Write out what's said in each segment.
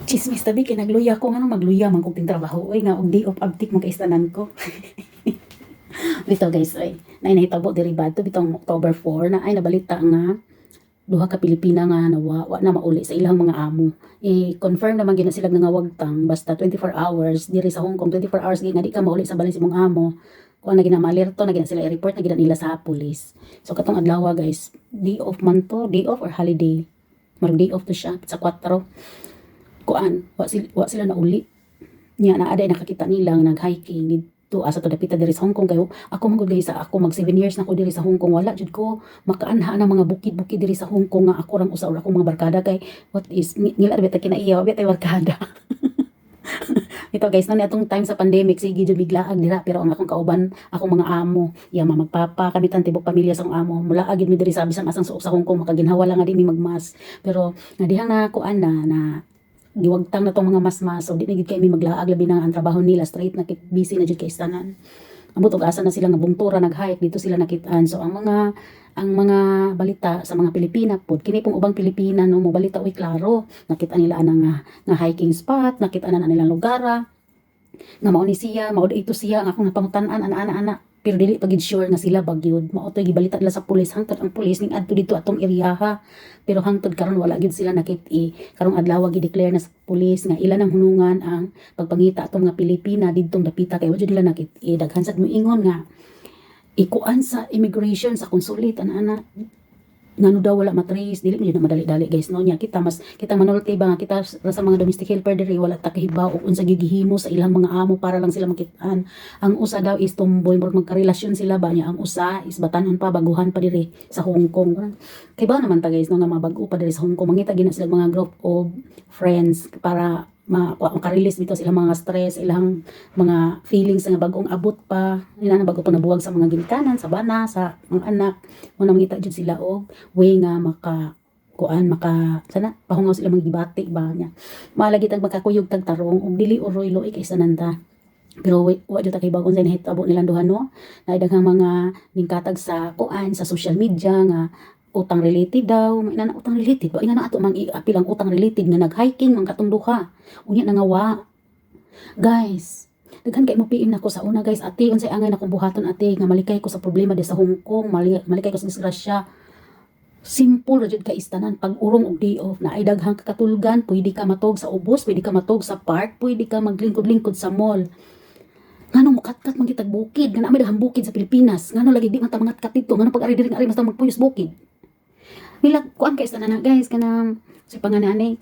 Chismis tabi kay nagluya ko ngano magluya man kog trabaho oy nga og di of abtik mo kay istanan ko. Dito guys oy, nay nahitabo diri badto bitong October 4 na ay nabalita nga duha ka Pilipina nga nawa na mauli sa ilang mga amo. I-confirm naman gina sila nga wagtang basta 24 hours diri sa Hong Kong 24 hours nga di ka mauli sa balay sa imong amo. Kuan na gina maalerto na gina sila i-report na gina nila sa police. So katong adlaw guys, day off man to, day off or holiday. Marag day off to siya sa 4. Kuan wa sila na uli nya na aday nakakita nila nga nag-hiking dito asa to dapita diri sa Hong Kong kayo ako magud guys ako mag 7 years na ko diri sa Hong Kong wala jud ko makaanha ng mga bukid-bukid diri sa Hong Kong nga ako rang usa akong mga barkada kay what is nila beta kinaiya beta barkada. Ito guys, nani atong time sa pandemic sige jud biglaag dira pero ang akong kauban akong mga amo iya magpapa kamitan tibok pamilya sa akong amo mula agid mi diri sa bisan asang suok sa Hong Kong makaginhawa lang nga di mi magmas pero nga dihang na kuan na giwagtang na tong mga masmas so di na gid kay mi maglaag labi na ang trabaho nila straight na busy na jud kay istanan ambot og asa na sila nga bungtura nag-hike dito sila nakitaan so ang mga balita sa mga Pilipina pod kini pong ubang Pilipina no mo balita uy klaro nakita nila ana nga hiking spot nakita na nilang lugar nga mao ni siya mao ito siya ang akong napangutan-an ana pero dili pagid sure nga sila bagyod mao toy gibalita nila sa pulis hangtod ang pulis ning adto dito atong area ha pero hangtod karon wala gid sila nakit-i karong adlaw gi-declare na sa pulis nga ilan ang hunungan ang pagpangita atong mga Pilipina didtong dapita kay wa jud nila nakit-i daghan sad moingon nga ikuan sa immigration sa consulate ana ngano daw wala matrace dili man na madali-dali guys no nya kita manulti ba nga kita sa mga domestic helper diri wala ta kahibaw ug unsa gigihimo sa ilang mga amo para lang sila makitaan ang usa daw is tomboy murag magkarelasyon sila ba nya ang usa is batanon pa baguhan pa diri sa Hong Kong kay ba naman ta guys no nga mabag-o pa diri sa Hong Kong mangita gina sila mga group of friends para makarelease dito sila mga stress ilang mga feelings nga bagong abot pa nila na bago pa nabuwag sa mga ginikanan sa bana sa mga anak mo na mangita jud sila og way nga sana pahungaw sila mga gibati ba niya malagi tag magkakuyog tag tarong og dili uroy-loy kay sananta pero wa jud ta kay bagong sa nahitabo nilang duha no na daghang mga ningkatag sa kuan sa social media nga utang related daw may na utang related ba nga na ato mang iapil ang utang related nga nag-hiking man katong duha unya na nga wa guys daghan kay mo piin nako sa una guys ate unsay angay na kong buhaton ate nga malikay ko sa problema di sa Hong Kong malikay ko sa disgrasya simple ra jud ka istanan pag urong og day off na ay daghang kakatulgan pwede ka matog sa ubos pwede ka matog sa park pwede ka maglingkod-lingkod sa mall ngano mo katkat man kitag bukid nga na may daghang bukid sa Pilipinas ngano lagi di man ta mangatkat dito ngano pag ari diri basta magpuyos bukid nila kuan ka istanan na guys kanang sa panganani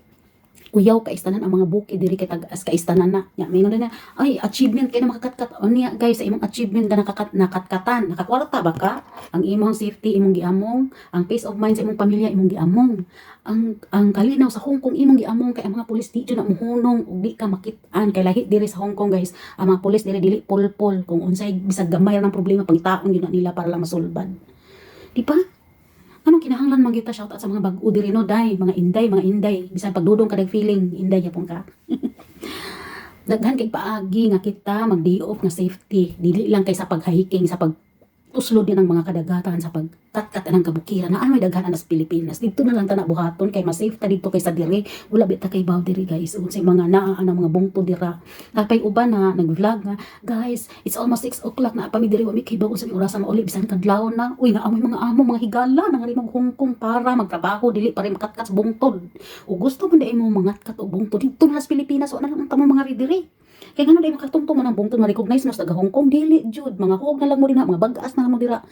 uyaw ka istanan ang mga bukid diri kay tagas ka istanan na nya mingon na ay achievement kay na makakatkat unya guys sa imong achievement na nakatkatan nakakwarta ba ka ang imong safety imong giamong ang peace of mind sa imong pamilya imong giamong ang kalinaw sa Hong Kong imong giamong kay ang mga pulis di jud na muhunong ug di ka makit-an kay lahi diri sa Hong Kong guys ang mga pulis diri dili pulpol kung unsay bisag gamay ng problema pangitaon gyud na nila para lang masulbad di ba. Anong kinahanglan man kita shout out sa mga bag-o diri no day mga inday bisan pagdudong kadag feeling inday yapon ka daghan kay paagi nga kita mag day off nga safety dili lang kay sa pag-hiking sa pag-uslod din ang mga kadagatan sa pagkatkat ng kabukiran na may daghan na sa Pilipinas dito na lang ta na buhaton kay mas safe ta dito kaysa diri wala bita kay baw diri guys unsay mga naa ang mga bungto dira napay uban na nag-vlog nga guys it's almost 6 o'clock na pa mi diri wa mi kay baw sa oras na uli bisan kadlaw na uy nga amoy mga amo mga higala nang limang Hong Kong para magtrabaho dili pa rin makatkat sa bungtod o gusto man di mo mangatkat og bungtod dito na sa Pilipinas wala lang tamo mga ridiri kaya nga na makatungtong man ang bungtod ma-recognize mo sa taga Hong Kong dili jud mga hug na lang mo din mga bagaas na lang mo dira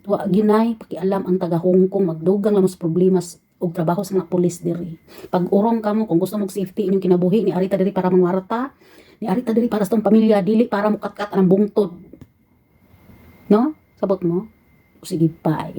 wa ginay pakialam ang taga Hong Kong magdugang lang sa problema og trabaho sa mga pulis diri pag urong kamo kung gusto mong safety inyong kinabuhi ni arita diri para mangwarta ni arita diri para sa tong pamilya dili para mukatkat ang bungtod no sabot mo sige bye